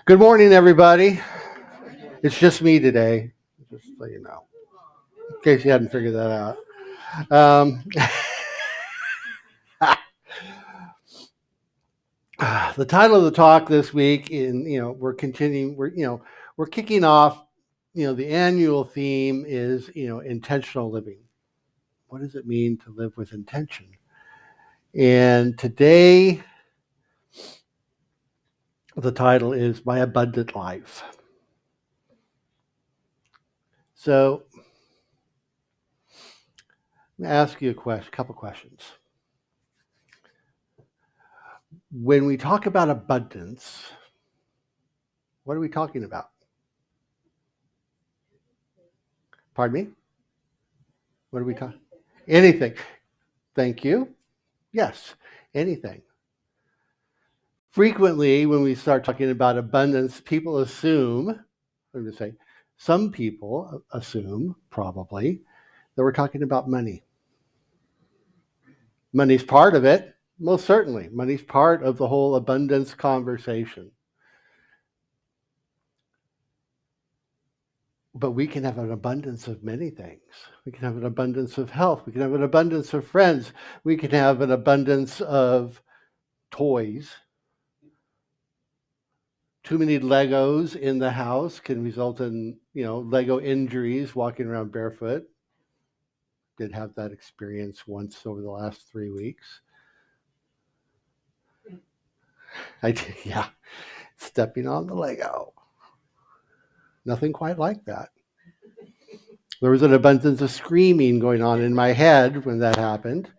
Good morning, everybody. It's just me today, just so you know, in case you hadn't figured that out. Um, the title of the talk this week, we're continuing. We're kicking off. The annual theme is intentional living. What does it mean to live with intention? And today, the title is My Abundant Life. So, I'm going to ask you a couple questions. When we talk about abundance, what are we talking about? Pardon me? What are we talking? Anything. Thank you. Yes, anything. Frequently, when we start talking about abundance, people assume, I'm going to say, some people assume, probably, that we're talking about money. Money's part of it, most certainly. Money's part of the whole abundance conversation. But we can have an abundance of many things. We can have an abundance of health. We can have an abundance of friends. We can have an abundance of toys. Too many Legos in the house can result in, Lego injuries, walking around barefoot. Did have that experience once over the last 3 weeks. I did, yeah. Stepping on the Lego. Nothing quite like that. There was an abundance of screaming going on in my head when that happened.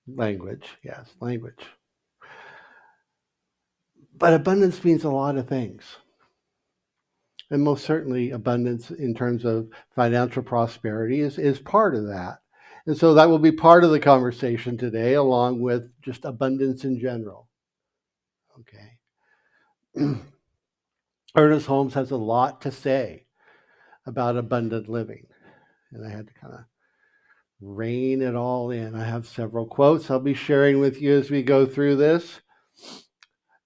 Language, yes, language. But abundance means a lot of things. And most certainly abundance in terms of financial prosperity is part of that. And so that will be part of the conversation today, along with just abundance in general. Okay. Ernest Holmes has a lot to say about abundant living. And I had to kind of rein it all in. I have several quotes I'll be sharing with you as we go through this.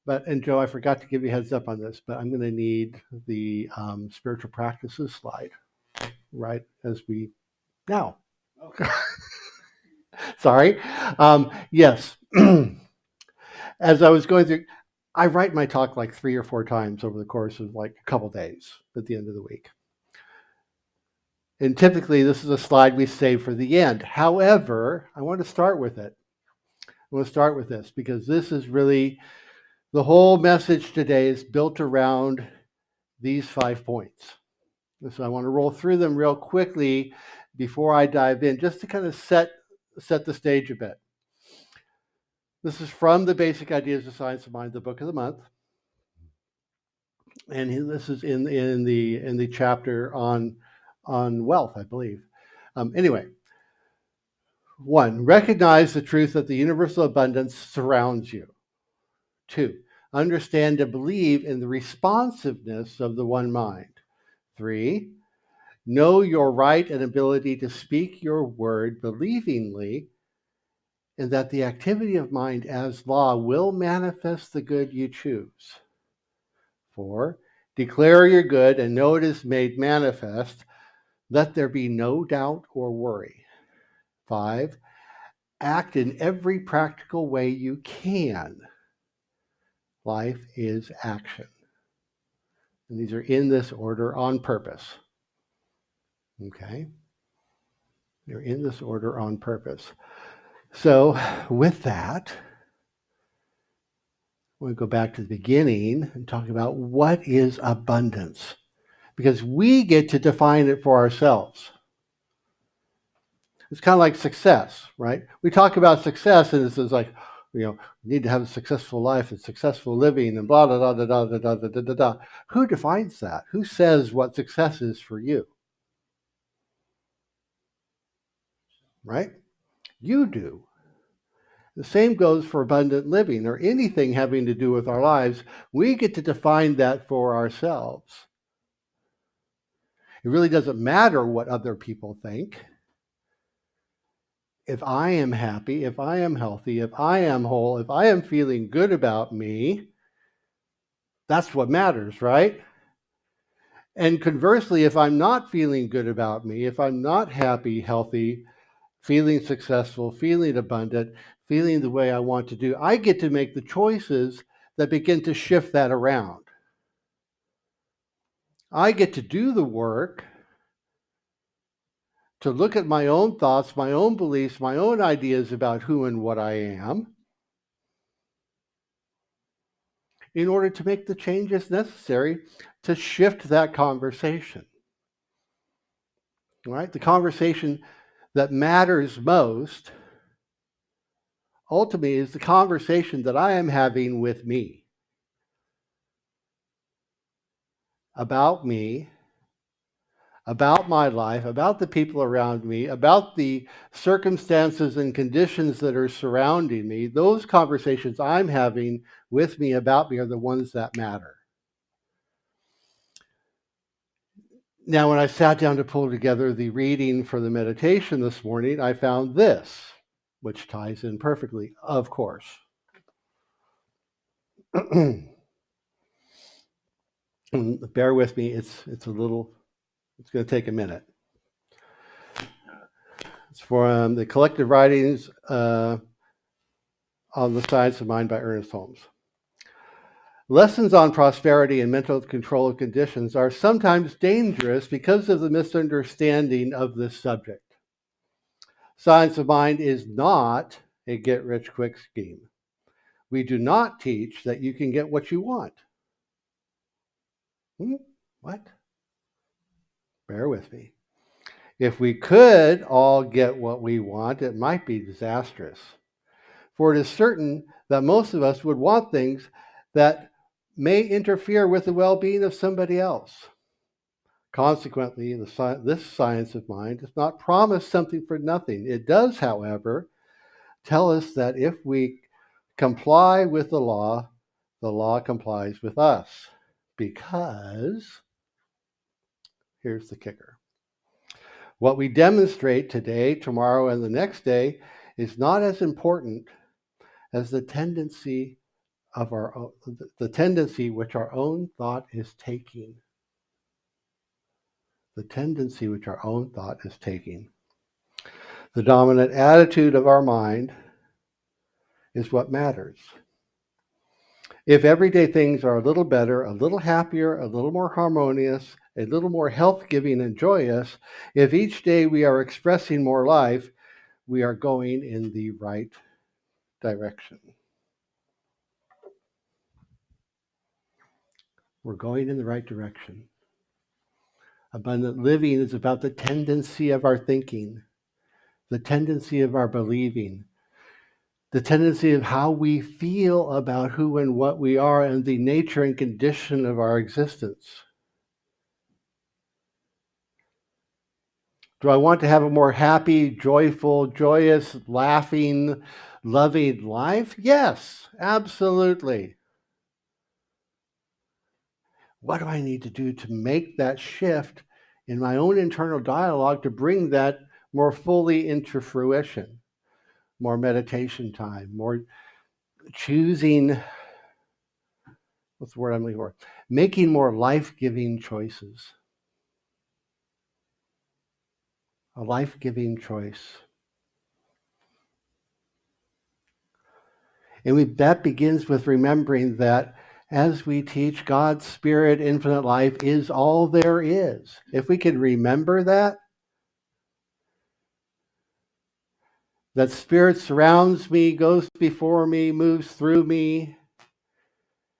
And Joe, I forgot to give you a heads up on this, but I'm going to need the spiritual practices slide right as we now. Okay. Sorry. Yes. As I was going through, I write my talk like 3 or 4 times over the course of like a couple days at the end of the week. And typically, this is a slide we save for the end. However, I want to start with it. I want to start with this because this is really the whole message today is built around these 5 points. And so I want to roll through them real quickly before I dive in, just to kind of set the stage a bit. This is from the Basic Ideas of Science of Mind, the book of the month. And this is in the chapter on wealth, I believe. Anyway, 1, recognize the truth that the universal abundance surrounds you. 2, understand and believe in the responsiveness of the one mind. 3, know your right and ability to speak your word believingly, and that the activity of mind as law will manifest the good you choose. 4, declare your good and know it is made manifest. Let there be no doubt or worry. 5, act in every practical way you can. Life is action. And these are in this order on purpose. Okay? They're in this order on purpose. So, with that, we'll go back to the beginning and talk about what is abundance. Because we get to define it for ourselves. It's kind of like success, right? We talk about success and it's like, you need to have a successful life and successful living and blah, blah, blah, blah, blah, blah, blah, blah, blah, blah. Who defines that? Who says what success is for you? Right? You do. The same goes for abundant living or anything having to do with our lives. We get to define that for ourselves. It really doesn't matter what other people think. If I am happy, if I am healthy, if I am whole, if I am feeling good about me, That's what matters, right? And conversely, if I'm not feeling good about me, if I'm not happy, healthy, feeling successful, feeling abundant, feeling the way I want to do, I get to make the choices that begin to shift that around. I get to do the work to look at my own thoughts, my own beliefs, my own ideas about who and what I am in order to make the changes necessary to shift that conversation. Right? The conversation that matters most ultimately is the conversation that I am having with me, about my life, about the people around me, about the circumstances and conditions that are surrounding me. Those conversations I'm having with me about me are the ones that matter. Now, when I sat down to pull together the reading for the meditation this morning, I found this, which ties in perfectly, of course. Bear with me, it's going to take a minute. It's from the collected writings on the Science of Mind by Ernest Holmes. Lessons on prosperity and mental control of conditions are sometimes dangerous because of the misunderstanding of this subject. Science of Mind is not a get-rich-quick scheme. We do not teach that you can get what you want. What? Bear with me. If we could all get what we want, it might be disastrous. For it is certain that most of us would want things that may interfere with the well-being of somebody else. Consequently, this science of mind does not promise something for nothing. It does, however, tell us that if we comply with the law complies with us. Because, here's the kicker. What we demonstrate today, tomorrow, and the next day is not as important as the tendency which our own thought is taking. The tendency which our own thought is taking. The dominant attitude of our mind is what matters. If everyday things are a little better, a little happier, a little more harmonious, a little more health-giving and joyous, if each day we are expressing more life, we are going in the right direction. We're going in the right direction. Abundant living is about the tendency of our thinking, the tendency of our believing, the tendency of how we feel about who and what we are and the nature and condition of our existence. Do I want to have a more happy, joyful, joyous, laughing, loving life? Yes, absolutely. What do I need to do to make that shift in my own internal dialogue to bring that more fully into fruition? More meditation time, more choosing, what's the word I'm looking for? Making more life-giving choices. A life-giving choice. And that begins with remembering that as we teach, God's Spirit, infinite life is all there is. If we can remember that Spirit surrounds me, goes before me, moves through me,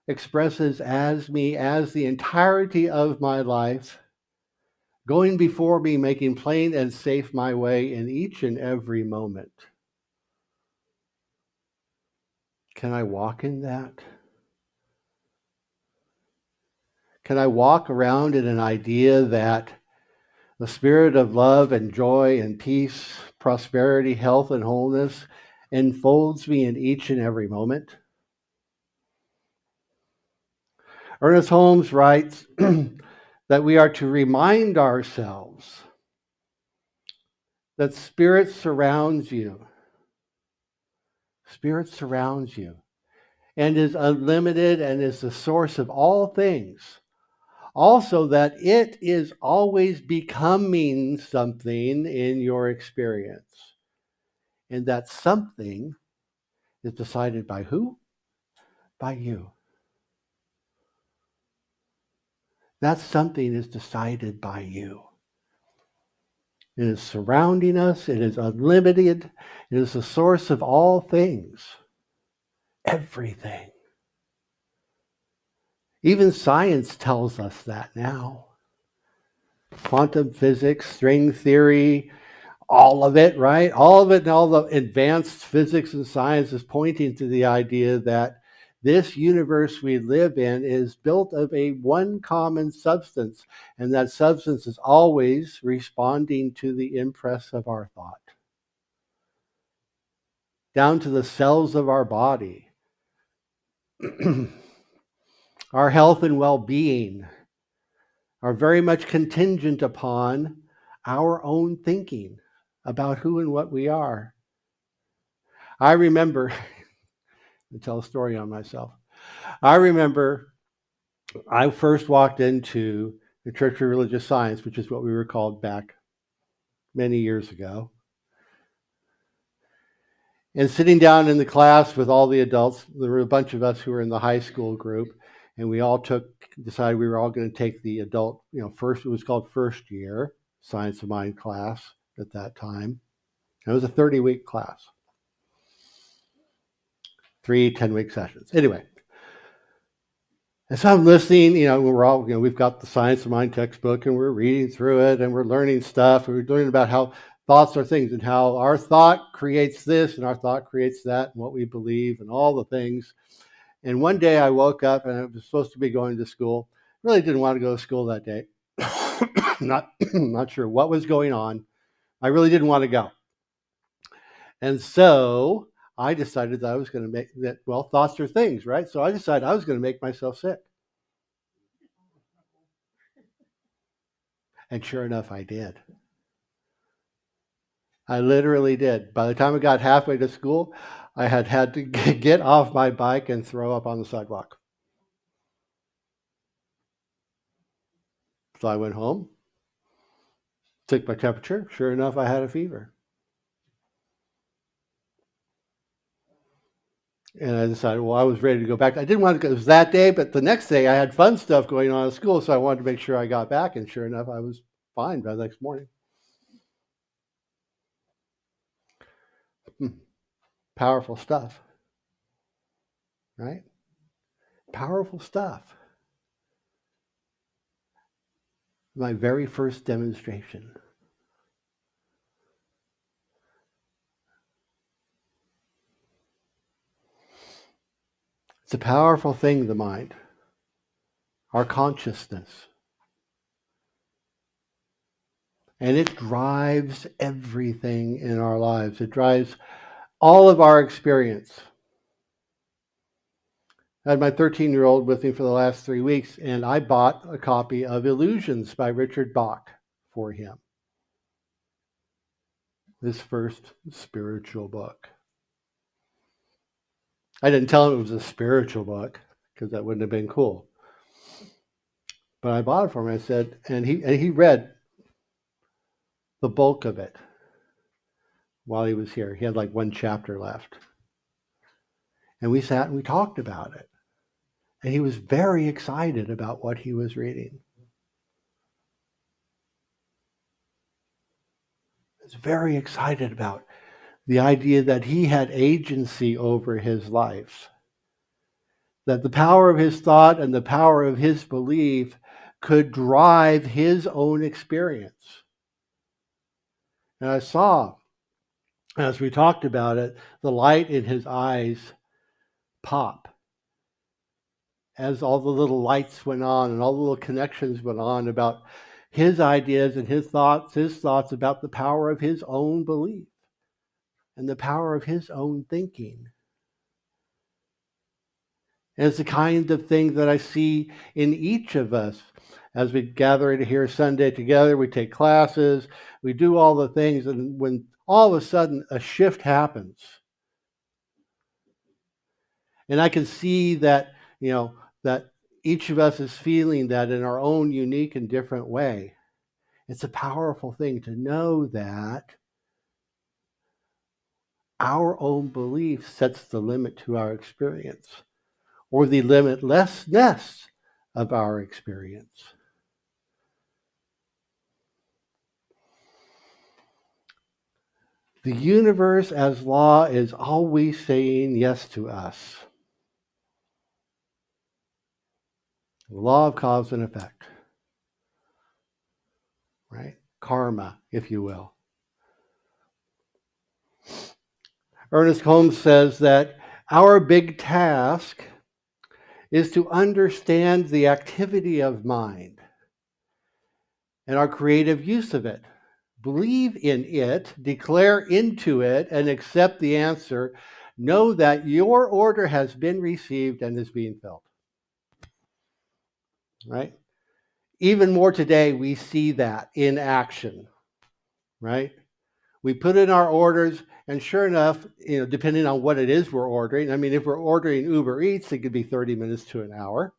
expresses as me, as the entirety of my life, going before me, making plain and safe my way in each and every moment. Can I walk in that? Can I walk around in an idea that the spirit of love and joy and peace, prosperity, health, and wholeness enfolds me in each and every moment? Ernest Holmes writes that we are to remind ourselves that spirit surrounds you. Spirit surrounds you. and is unlimited and is the source of all things. Also, that it is always becoming something in your experience. And that something is decided by who? By you. That something is decided by you. It is surrounding us. It is unlimited. It is the source of all things. Everything. Even science tells us that now. Quantum physics, string theory, all of it, right? All of it and all the advanced physics and science is pointing to the idea that this universe we live in is built of a one common substance, and that substance is always responding to the impress of our thought, down to the cells of our body. Our health and well-being are very much contingent upon our own thinking about who and what we are. I remember, to tell a story on myself. I remember I first walked into the Church of Religious Science, which is what we were called back many years ago, and sitting down in the class with all the adults. There were a bunch of us who were in the high school group, and we all decided we were all going to take the adult, first, it was called first year Science of Mind class at that time. It was a 30-week class, 3 10-week sessions. Anyway, and so I'm listening, we're all, we've got the Science of Mind textbook and we're reading through it and we're learning stuff. And we're learning about how thoughts are things and how our thought creates this and our thought creates that and what we believe and all the things. And one day I woke up and I was supposed to be going to school. Really didn't want to go to school that day. Not sure what was going on. I really didn't want to go. And so I decided that I was going to make that, thoughts are things, right? So I decided I was going to make myself sick. And sure enough, I did. I literally did. By the time I got halfway to school, I had to get off my bike and throw up on the sidewalk. So I went home, took my temperature. Sure enough, I had a fever. And I decided, I was ready to go back. I didn't want to go. It was that day, but the next day I had fun stuff going on at school, so I wanted to make sure I got back. And sure enough, I was fine by the next morning. Powerful stuff, right? Powerful stuff. My very first demonstration. It's a powerful thing, the mind, our consciousness. And it drives everything in our lives. It drives all of our experience. I had my 13-year-old with me for the last 3 weeks, and I bought a copy of Illusions by Richard Bach for him. His first spiritual book. I didn't tell him it was a spiritual book, because that wouldn't have been cool. But I bought it for him. I said, and he read the bulk of it while he was here. He had like one chapter left. And we sat and we talked about it. And he was very excited about what he was reading. He was very excited about the idea that he had agency over his life. That the power of his thought and the power of his belief could drive his own experience. And I saw, as we talked about it, the light in his eyes pop as all the little lights went on and all the little connections went on about his ideas and his thoughts about the power of his own belief and the power of his own thinking. And it's the kind of thing that I see in each of us as we gather here Sunday together. We take classes, we do all the things, and when all of a sudden a shift happens, And I can see that, that each of us is feeling that in our own unique and different way. It's a powerful thing to know that our own belief sets the limit to our experience, or the limitlessness of our experience. The universe as law is always saying yes to us. The law of cause and effect, right? Karma, if you will. Ernest Holmes says that our big task is to understand the activity of mind and our creative use of it. Believe in it, declare into it, and accept the answer. Know that your order has been received and is being filled. Right? Even more today, we see that in action. Right? We put in our orders, and sure enough, depending on what it is we're ordering. I mean, if we're ordering Uber Eats, it could be 30 minutes to an hour.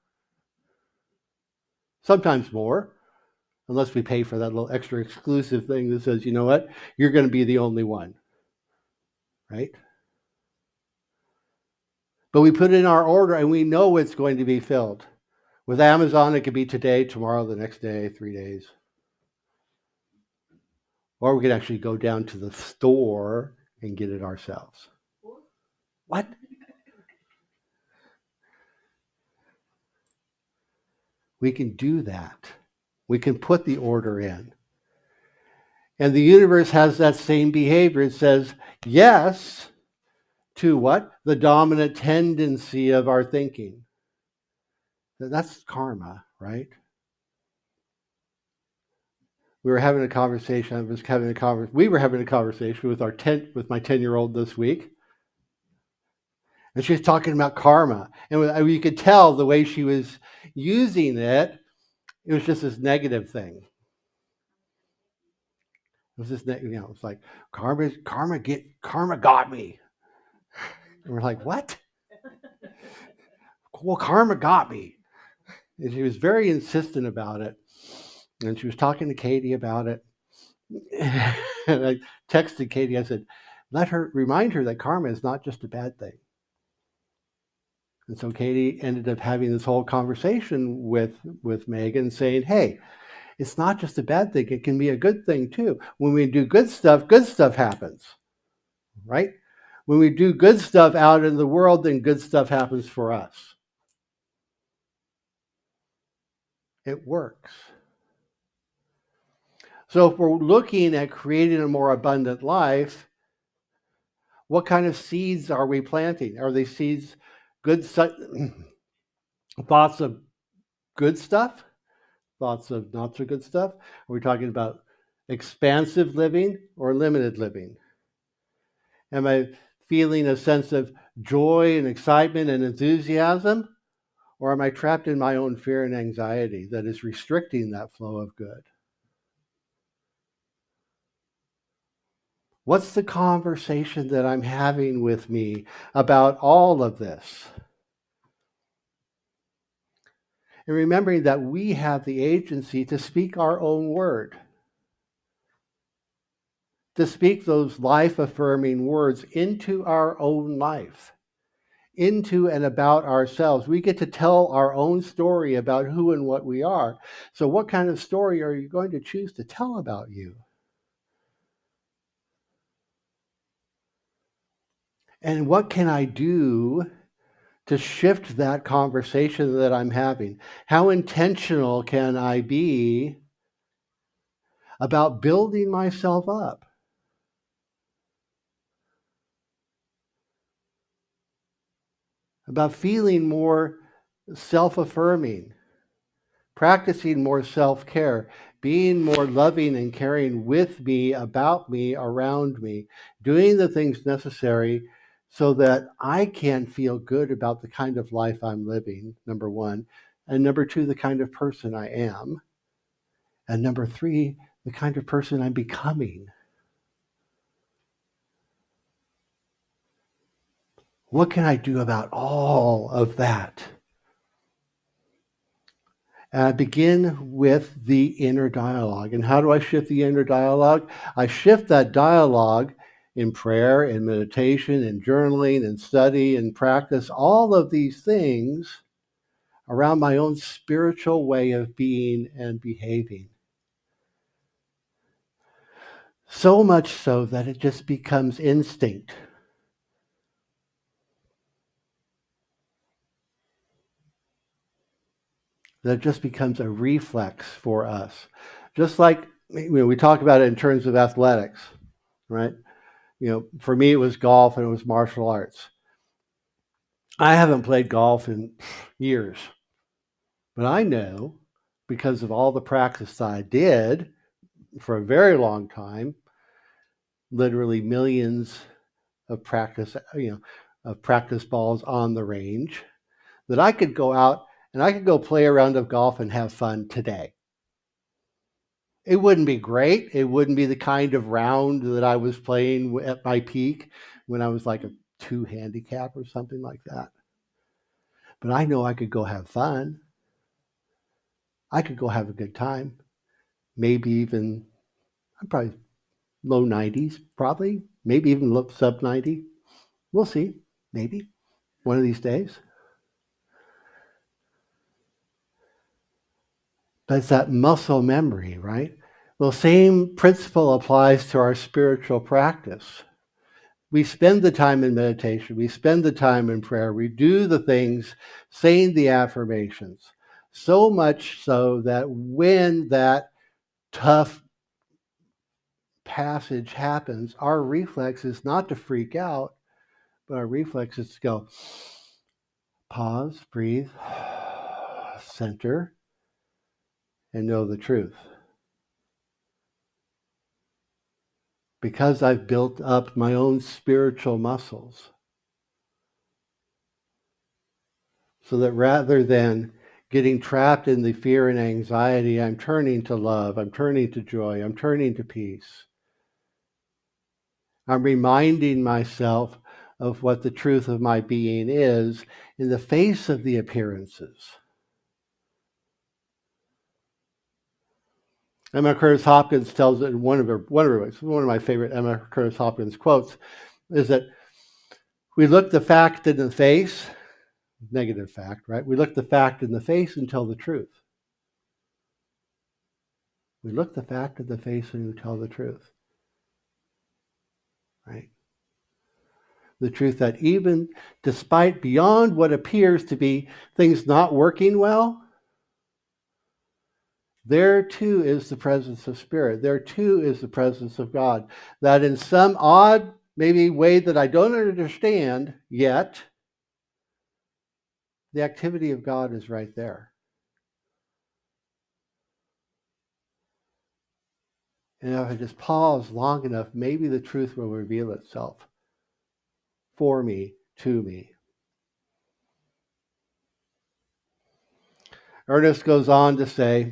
Sometimes more, unless we pay for that little extra exclusive thing that says, you know what, you're going to be the only one. Right? But we put in our order and we know it's going to be filled. With Amazon, it could be today, tomorrow, the next day, 3 days. Or we could actually go down to the store and get it ourselves. What? We can do that. We can put the order in. And the universe has that same behavior. It says yes to what? The dominant tendency of our thinking. That's karma, right? We were having a conversation with my 10-year-old this week. And she was talking about karma. And you could tell the way she was using it, it was just this negative thing. It was this, it's like, karma got me. And we're like, what? Well, karma got me. And she was very insistent about it. And she was talking to Katie about it. And I texted Katie, I said, remind her that karma is not just a bad thing. And so Katie ended up having this whole conversation with Megan saying, hey, it's not just a bad thing. It can be a good thing too. When we do good stuff happens, right? When we do good stuff out in the world, then good stuff happens for us. It works. So if we're looking at creating a more abundant life, what kind of seeds are we planting? Are they seeds, thoughts of good stuff? Thoughts of not so good stuff? Are we talking about expansive living or limited living? Am I feeling a sense of joy and excitement and enthusiasm? Or am I trapped in my own fear and anxiety that is restricting that flow of good? What's the conversation that I'm having with me about all of this? And remembering that we have the agency to speak our own word, to speak those life-affirming words into our own life, into and about ourselves. We get to tell our own story about who and what we are. So what kind of story are you going to choose to tell about you? And what can I do to shift that conversation that I'm having? How intentional can I be about building myself up? About feeling more self-affirming, practicing more self-care, being more loving and caring with me, about me, around me, doing the things necessary so that I can feel good about the kind of life I'm living, number one. And number two, the kind of person I am. And number three, the kind of person I'm becoming. What can I do about all of that? And I begin with the inner dialogue. And how do I shift the inner dialogue? I shift that dialogue in prayer, in meditation, in journaling, in study, in practice, all of these things around my own spiritual way of being and behaving. So much so that it just becomes instinct. That just becomes a reflex for us. Just like we talk about it in terms of athletics, right? For me, it was golf and it was martial arts. I haven't played golf in years, but I know because of all the practice I did for a very long time, literally millions of practice balls on the range, that I could go out and I could go play a round of golf and have fun today. It wouldn't be great. It wouldn't be the kind of round that I was playing at my peak when I was like a 2 handicap or something like that. But I know I could go have fun. I could go have a good time. Maybe even, I'm probably low 90s, probably. Maybe even sub 90. We'll see. Maybe one of these days. But it's that muscle memory, right? Well, same principle applies to our spiritual practice. We spend the time in meditation. We spend the time in prayer. We do the things, saying the affirmations. So much so that when that tough passage happens, our reflex is not to freak out, but our reflex is to go, pause, breathe, center, and know the truth. Because I've built up my own spiritual muscles, so that rather than getting trapped in the fear and anxiety, I'm turning to love, I'm turning to joy, I'm turning to peace. I'm reminding myself of what the truth of my being is in the face of the appearances. Emma Curtis Hopkins tells it in one of my favorite Emma Curtis Hopkins quotes is that we look the fact in the face, negative fact, right? We look the fact in the face and tell the truth. We look the fact in the face and we tell the truth, right? The truth that even despite beyond what appears to be things not working well, there too is the presence of Spirit. There too is the presence of God. That in some odd, maybe way that I don't understand yet, the activity of God is right there. And if I just pause long enough, maybe the truth will reveal itself for me, to me. Ernest goes on to say,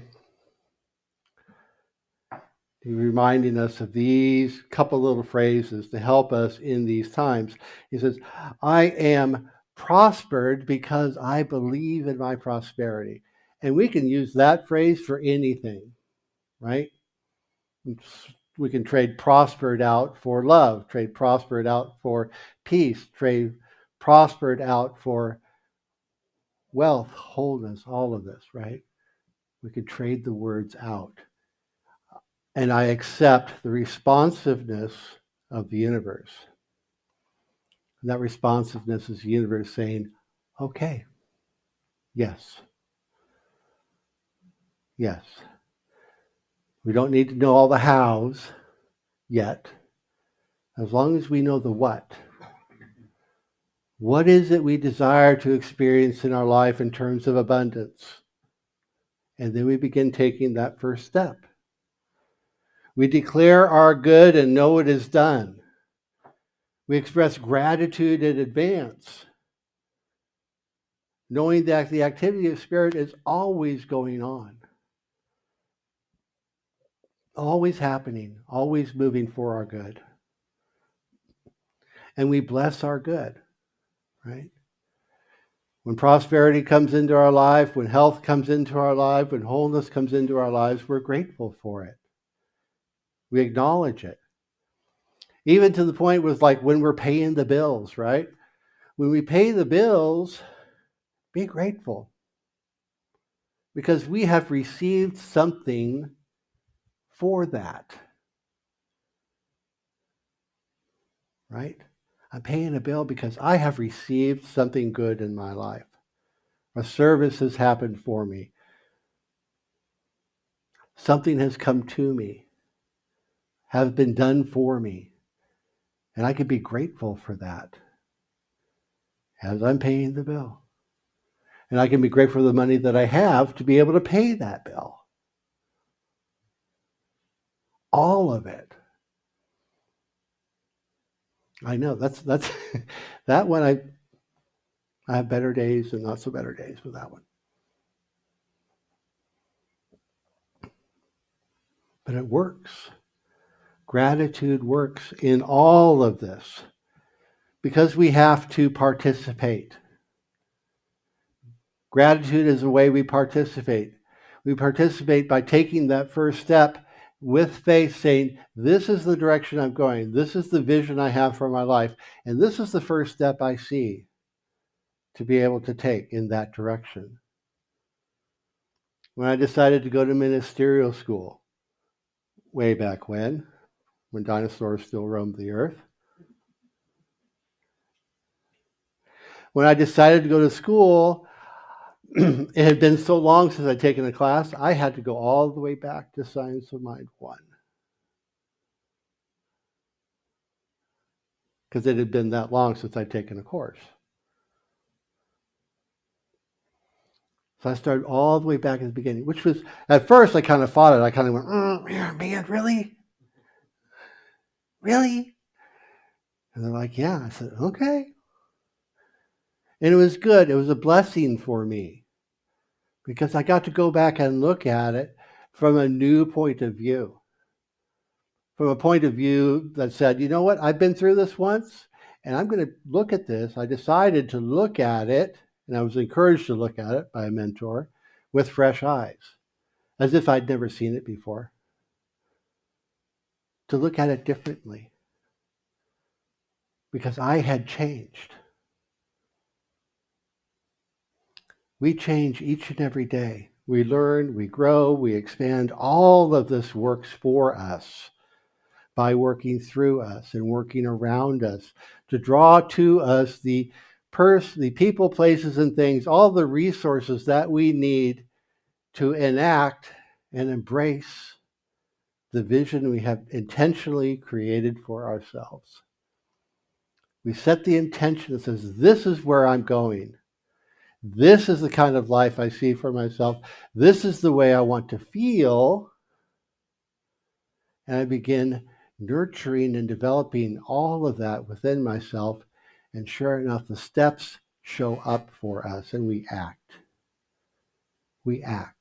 reminding us of these couple little phrases to help us in these times. He says, I am prospered because I believe in my prosperity. And we can use that phrase for anything, right? We can trade prospered out for love, trade prospered out for peace, trade prospered out for wealth, wholeness, all of this, right? We could trade the words out. And I accept the responsiveness of the universe. And that responsiveness is the universe saying, okay, yes, yes. We don't need to know all the hows yet, as long as we know the what. What is it we desire to experience in our life in terms of abundance? And then we begin taking that first step. We declare our good and know it is done. We express gratitude in advance, knowing that the activity of Spirit is always going on, always happening, always moving for our good. And we bless our good. right? When prosperity comes into our life, when health comes into our life, when wholeness comes into our lives, we're grateful for it. We acknowledge it. Even to the point with like when we're paying the bills, right? When we pay the bills, be grateful because we have received something for that, right? I'm paying a bill because I have received something good in my life. A service has happened for me. Something has come to me, has been done for me. And I can be grateful for that as I'm paying the bill. And I can be grateful for the money that I have to be able to pay that bill. All of it. I know that's that one. I have better days and not so better days with that one. But it works. Gratitude works in all of this because we have to participate. Gratitude is the way we participate. We participate by taking that first step with faith, saying, this is the direction I'm going. This is the vision I have for my life. And this is the first step I see to be able to take in that direction. When I decided to go to ministerial school, way back when dinosaurs still roamed the earth, when I decided to go to school, it had been so long since I'd taken a class, I had to go all the way back to Science of Mind 1. Because it had been that long since I'd taken a course. So I started all the way back at the beginning, which was, at first I kind of fought it. I kind of went, man, really? Really? And they're like, yeah. I said, okay. And it was good. It was a blessing for me because I got to go back and look at it from a new point of view. From a point of view that said, you know what, I've been through this once and I'm going to look at this. I decided to look at it, and I was encouraged to look at it by a mentor with fresh eyes, as if I'd never seen it before. To look at it differently because I had changed. We change each and every day. We learn, we grow, we expand. All of this works for us by working through us and working around us to draw to us the people, places, and things, all the resources that we need to enact and embrace the vision we have intentionally created for ourselves. We set the intention that says, this is where I'm going. This is the kind of life I see for myself. This is the way I want to feel. And I begin nurturing and developing all of that within myself. And sure enough, the steps show up for us and we act. We act.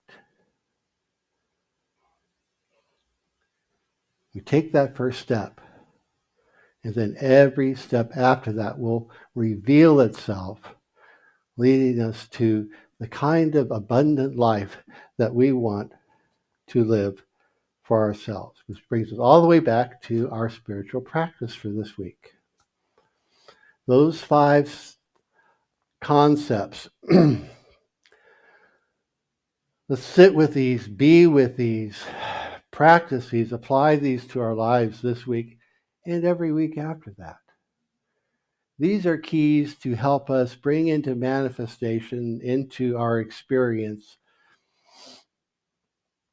We take that first step. And then every step after that will reveal itself, leading us to the kind of abundant life that we want to live for ourselves, which brings us all the way back to our spiritual practice for this week. Those 5 concepts, let's sit with these, be with these, practice these, apply these to our lives this week and every week after that. These are keys to help us bring into manifestation, into our experience,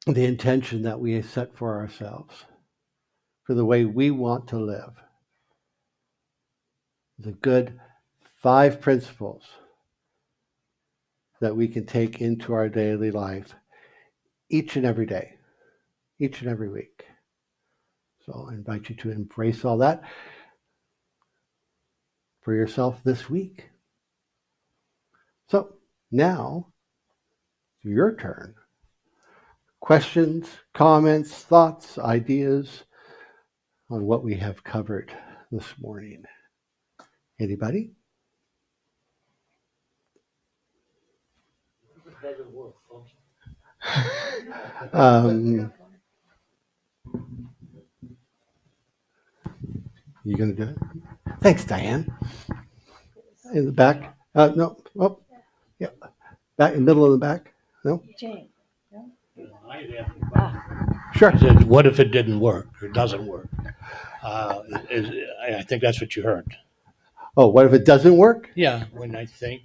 the intention that we set for ourselves, for the way we want to live. The good 5 principles that we can take into our daily life each and every day, each and every week. So I invite you to embrace all that for yourself this week. So now, your turn. Questions, comments, thoughts, ideas on what we have covered this morning. Anybody? You gonna do it? Thanks, Diane. In the back? No. Oh, yeah. Back in the middle of the back. No. Jane. Sure. He said, what if it didn't work or doesn't work? I think that's what you heard. Oh, what if it doesn't work? Yeah, when I think.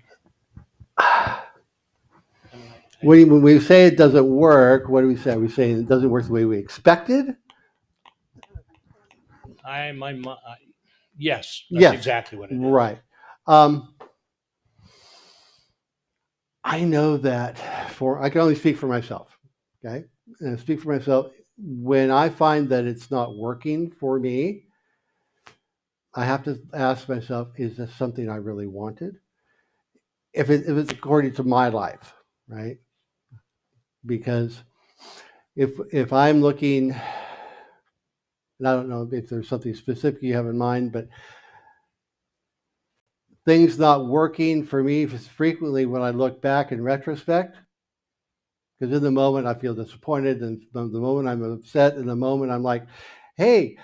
When we say it doesn't work, what do we say? Are we saying it doesn't work the way we expected? Yes, that's Yes. exactly what it is. Right. I know that I can only speak for myself. Okay. And I speak for myself. When I find that it's not working for me, I have to ask myself, is this something I really wanted? If it's according to my life, right? Because if I'm looking, and I don't know if there's something specific you have in mind, but things not working for me is frequently when I look back in retrospect, because in the moment I feel disappointed, and the moment I'm upset, in the moment I'm like, hey,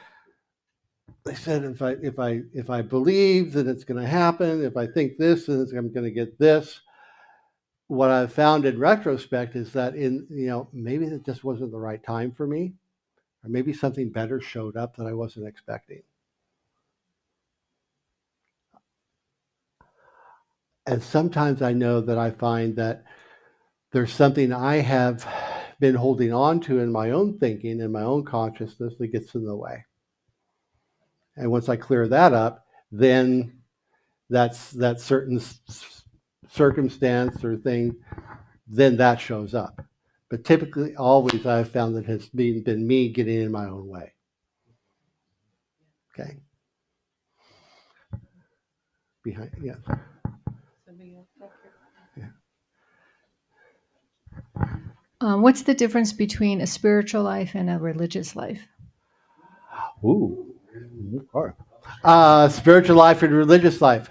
they said if I believe that it's going to happen, if I think this, then I'm going to get this. What I've found in retrospect is that maybe it just wasn't the right time for me, or maybe something better showed up that I wasn't expecting. And sometimes I know that I find that there's something I have been holding on to in my own thinking and my own consciousness that gets in the way. And once I clear that up, then that certain circumstance or thing, then that shows up. But typically, always I've found that it's been me getting in my own way. Okay. Behind, yes. What's the difference between a spiritual life and a religious life? Ooh. Spiritual life and religious life.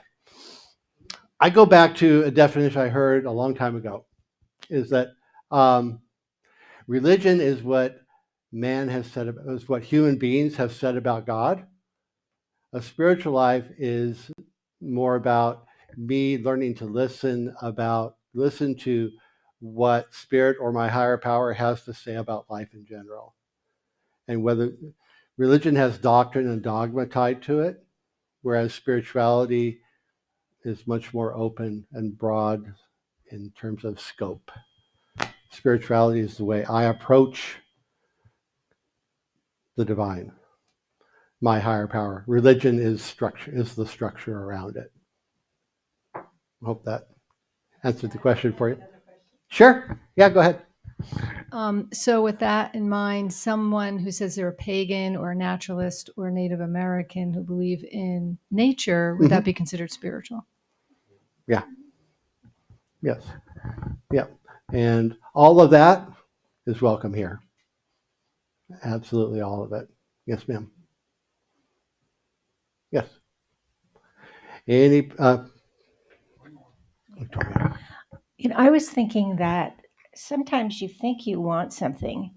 I go back to a definition I heard a long time ago, is that religion is what man has said, is what human beings have said about God. A spiritual life is more about me learning to listen to what spirit or my higher power has to say about life in general. And whether religion has doctrine and dogma tied to it, whereas spirituality is much more open and broad in terms of scope. Spirituality is the way I approach the divine, my higher power. Religion is the structure around it. I hope that answered the question for you. Sure. Yeah, go ahead. So with that in mind, someone who says they're a pagan or a naturalist or a Native American who believe in nature, would that be considered spiritual? Yeah. Yes. Yeah. And all of that is welcome here. Absolutely all of it. Yes, ma'am. Yes. Any Victoria? I was thinking that sometimes you think you want something.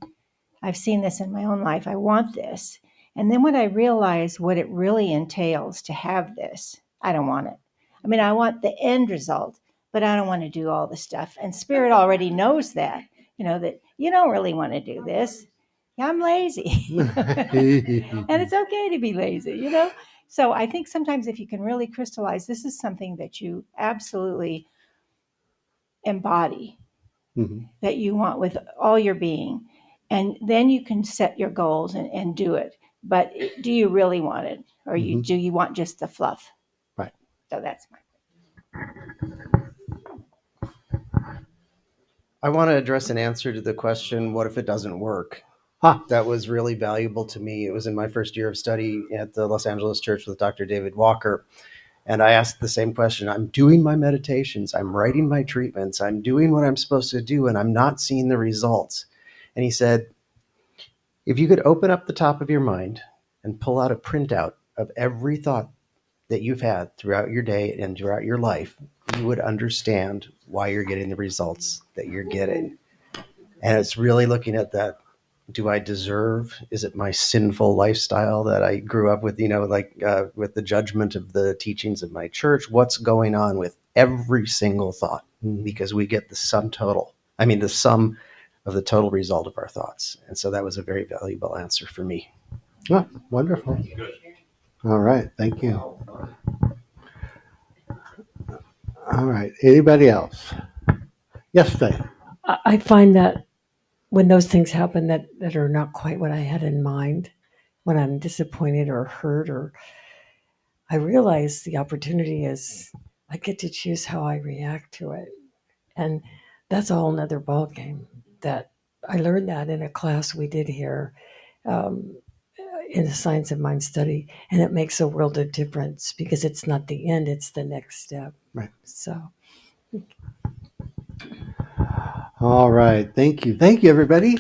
I've seen this in my own life. I want this. And then when I realize what it really entails to have this, I don't want it. I mean, I want the end result, but I don't want to do all the stuff. And Spirit already knows that, that you don't really want to do this. I'm lazy. And it's okay to be lazy, So I think sometimes if you can really crystallize, this is something that you absolutely embody, that you want with all your being. And then you can set your goals and do it. But do you really want it? Or do you want just the fluff? Right. So that's my. I want to address an answer to the question, what if it doesn't work? That was really valuable to me. It was in my first year of study at the Los Angeles Church with Dr. David Walker. And I asked the same question. I'm doing my meditations. I'm writing my treatments. I'm doing what I'm supposed to do, and I'm not seeing the results. And he said, if you could open up the top of your mind and pull out a printout of every thought that you've had throughout your day and throughout your life, you would understand why you're getting the results that you're getting. And it's really looking at that. Do I deserve? Is it my sinful lifestyle that I grew up with, with the judgment of the teachings of my church? What's going on with every single thought? Because we get the sum of the total result of our thoughts. And so that was a very valuable answer for me. Oh, wonderful. All right. Thank you. All right. Anybody else? Yes, Dave. I find that when those things happen that are not quite what I had in mind, when I'm disappointed or hurt, or I realize the opportunity is I get to choose how I react to it. And that's a whole nother ballgame. That I learned that in a class we did here um, in the science of mind study. And it makes a world of difference because it's not the end, it's the next step. Right. So All right. Thank you. Thank you, everybody.